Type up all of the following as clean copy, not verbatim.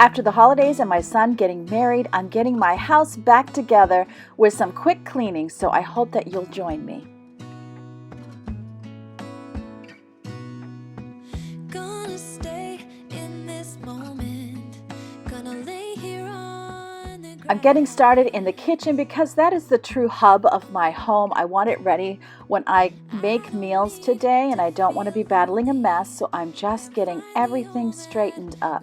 After the holidays and my son getting married, I'm getting my house back together with some quick cleaning, so I hope that you'll join me. Gonna stay in this moment. Gonna lay here on the ground. I'm getting started in the kitchen because that is the true hub of my home. I want it ready when I make meals today, and I don't want to be battling a mess, so I'm just getting everything straightened up.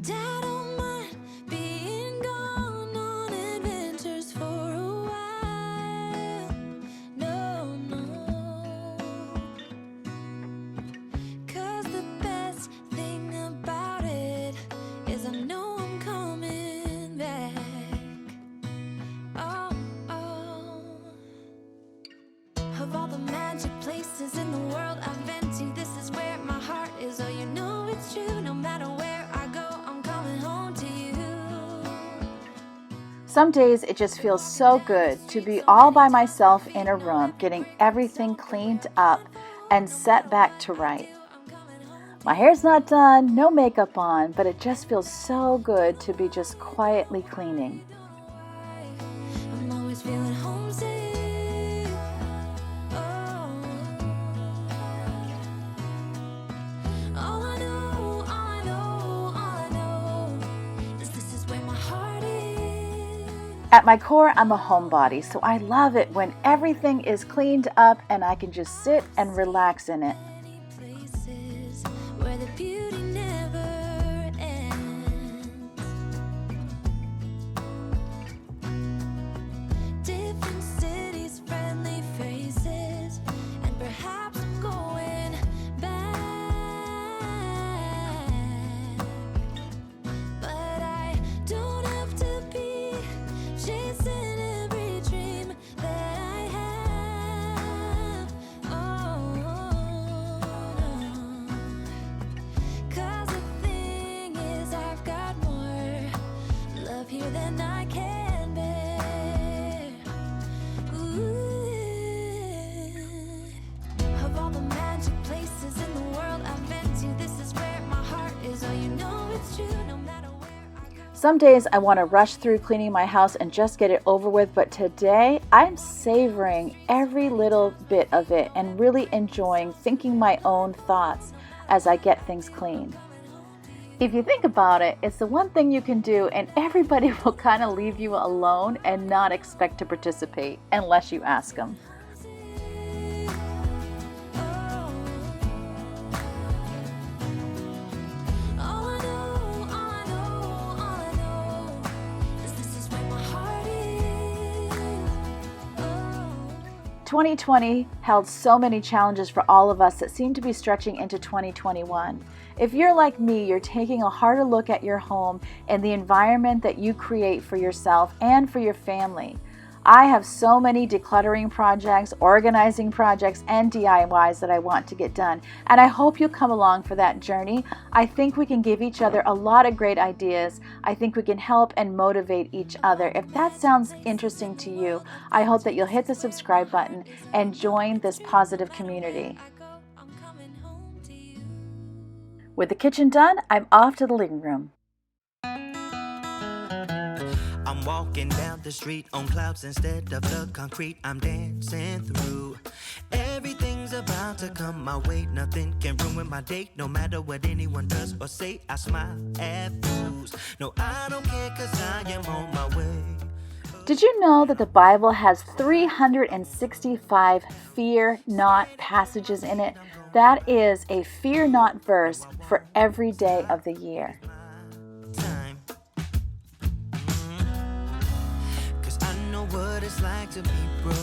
Dad don't mind being gone on adventures for a while. No, no. 'Cause the best thing about it is I know I'm coming back. Oh, oh. Of all the magic places in the world I've been to, this is where my heart is. Oh, you know it's true. No matter where I go, I'm coming home to you. Some days it just feels so good to be all by myself in a room, getting everything cleaned up and set back to right. My hair's not done, no makeup on, but it just feels so good to be just quietly cleaning. I'm always feeling homesick. Oh. All I know, all I know, all I know is this is where my heart is. At my core, I'm a homebody, so I love it when everything is cleaned up and I can just sit and relax in it. Many places where the beauty never ends. Different cities, friendly faces, and perhaps I'm going back. But I don't have to be chasing every dream that I have. Oh, no. 'Cause the thing is, I've got more love here than I can bear. Ooh. Of all the magic places in the world I've been to, this is where my heart is. Oh, you know it's true. No matter where I go. Some days I want to rush through cleaning my house and just get it over with, but today I'm savoring every little bit of it and really enjoying thinking my own thoughts as I get things clean. If you think about it, it's the one thing you can do, and everybody will kind of leave you alone and not expect to participate unless you ask them. All I know, all I know, all I know is this is where my heart is. Oh. 2020 held so many challenges for all of us that seem to be stretching into 2021. If you're like me, you're taking a harder look at your home and the environment that you create for yourself and for your family. I have so many decluttering projects, organizing projects, and DIYs that I want to get done, and I hope you'll come along for that journey. I think we can give each other a lot of great ideas. I think we can help and motivate each other. If that sounds interesting to you, I hope that you'll hit the subscribe button and join this positive community. I'm coming home to you. With the kitchen done, I'm off to the living room. I'm walking down the street on clouds instead of the concrete I'm dancing through. Everything's about to come my way. Nothing can ruin my day. No matter what anyone does or say, I smile at fools. No, I don't care 'cause I am on my way. Did you know that the Bible has 365 fear not passages in it? That is a fear not verse for every day of the year. Time. 'Cause I know what it's like to be broke.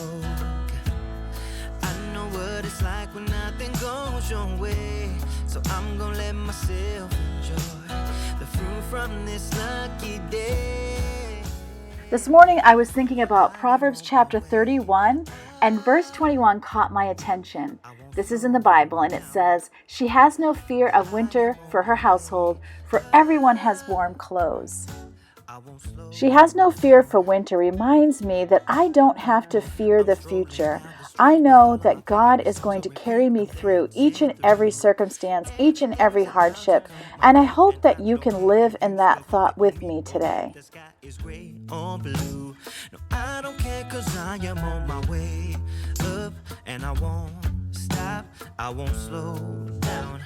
I know what it's like when nothing goes your way. So I'm gonna let myself enjoy the fruit from this lucky day. This morning I was thinking about Proverbs chapter 31, and verse 21 caught my attention. This is in the Bible, and it says, "She has no fear of winter for her household, for everyone has warm clothes." She has no fear for winter reminds me that I don't have to fear the future. I know that God is going to carry me through each and every circumstance, each and every hardship, and I hope that you can live in that thought with me today. The sky is gray or blue. No, I don't care, 'cause I am on my way up, and I won't stop, I won't slow down.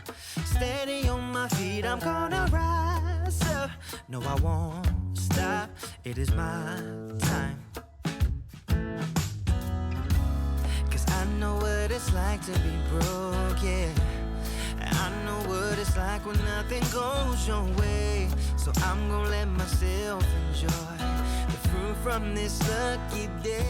Steady on my feet, I'm gonna rise up. No, I won't stop, it is my time. 'Cause I know what it's like to be broke, yeah. I know what it's like when nothing goes your way. So I'm gonna let myself enjoy the fruit from this lucky day.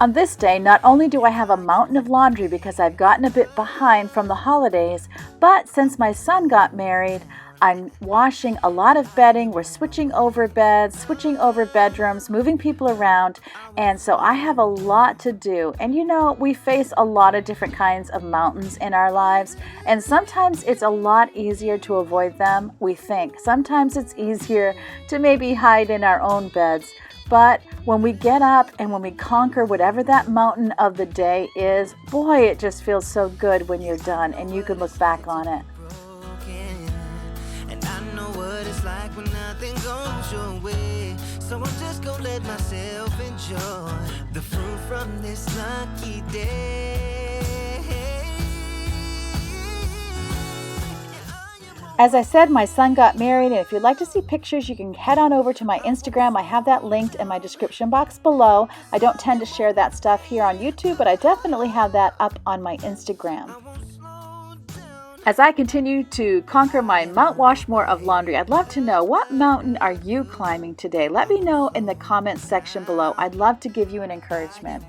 On this day, not only do I have a mountain of laundry because I've gotten a bit behind from the holidays, but since my son got married, I'm washing a lot of bedding. We're switching over beds, switching over bedrooms, moving people around, and so I have a lot to do. And you know, we face a lot of different kinds of mountains in our lives, and sometimes it's a lot easier to avoid them, we think. Sometimes it's easier to maybe hide in our own beds. But when we get up and when we conquer whatever that mountain of the day is, boy, it just feels so good when you're done and you can look back on it. Broken, and I know what it's like when nothing goes your way. So I'm just gonna let myself enjoy the fruit from this lucky day. As I said, my son got married, and if you'd like to see pictures, you can head on over to my Instagram. I have that linked in my description box below. I don't tend to share that stuff here on YouTube, but I definitely have that up on my Instagram. As I continue to conquer my Mount Washmore of laundry, I'd love to know, what mountain are you climbing today? Let me know in the comments section below. I'd love to give you an encouragement.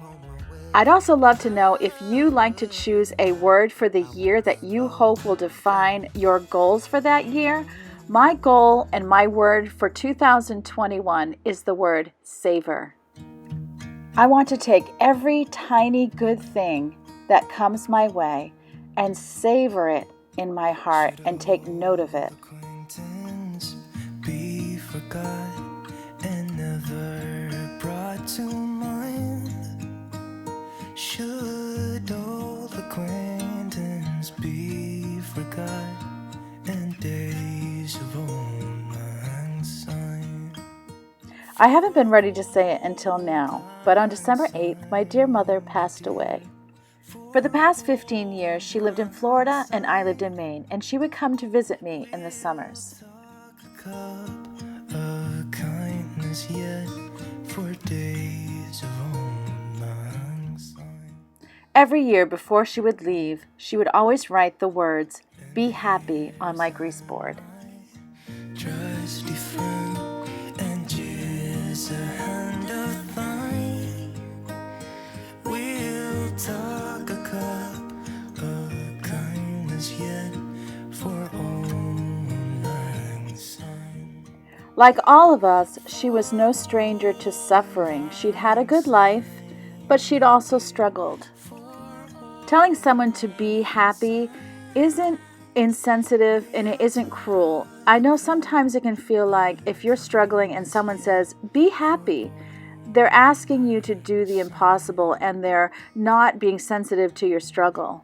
I'd also love to know if you like to choose a word for the year that you hope will define your goals for that year. My goal and my word for 2021 is the word savor. I want to take every tiny good thing that comes my way and savor it in my heart and take note of it. Acquaintance be forgot and never brought to mind. Should old acquaintance be forgot and days of old lang syne? I haven't been ready to say it until now, but on December 8th, my dear mother passed away. For the past 15 years, she lived in Florida and I lived in Maine, and she would come to visit me in the summers. A cup of kindness yet for days of old lang syne. Every year before she would leave, she would always write the words, "Be happy," on my grease board. Trusty friend and just a hand of thine. We'll talk a cup of kindness yet for old lang syne. Like all of us, she was no stranger to suffering. She'd had a good life, but she'd also struggled. Telling someone to be happy isn't insensitive and it isn't cruel. I know sometimes it can feel like if you're struggling and someone says, "Be happy," they're asking you to do the impossible and they're not being sensitive to your struggle.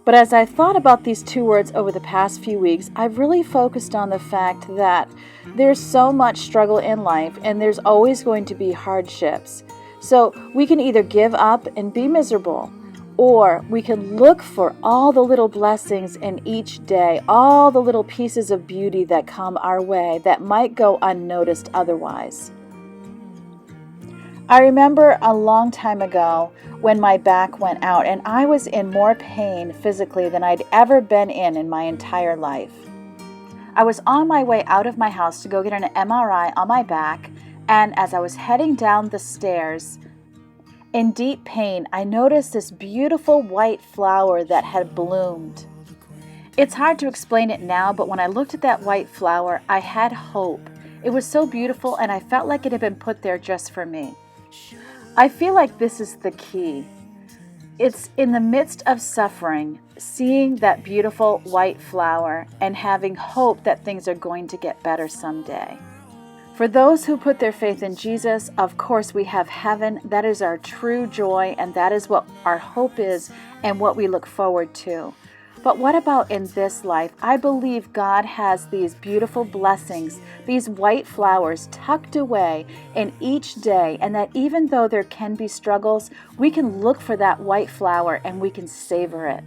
But as I thought about these two words over the past few weeks, I've really focused on the fact that there's so much struggle in life and there's always going to be hardships. So we can either give up and be miserable, or we can look for all the little blessings in each day, all the little pieces of beauty that come our way that might go unnoticed otherwise. I remember a long time ago when my back went out and I was in more pain physically than I'd ever been in my entire life. I was on my way out of my house to go get an MRI on my back, and as I was heading down the stairs, in deep pain, I noticed this beautiful white flower that had bloomed. It's hard to explain it now, but when I looked at that white flower, I had hope. It was so beautiful and I felt like it had been put there just for me. I feel like this is the key. It's in the midst of suffering, seeing that beautiful white flower and having hope that things are going to get better someday. For those who put their faith in Jesus, of course, we have heaven. That is our true joy, and that is what our hope is and what we look forward to. But what about in this life? I believe God has these beautiful blessings, these white flowers tucked away in each day, and that even though there can be struggles, we can look for that white flower and we can savor it.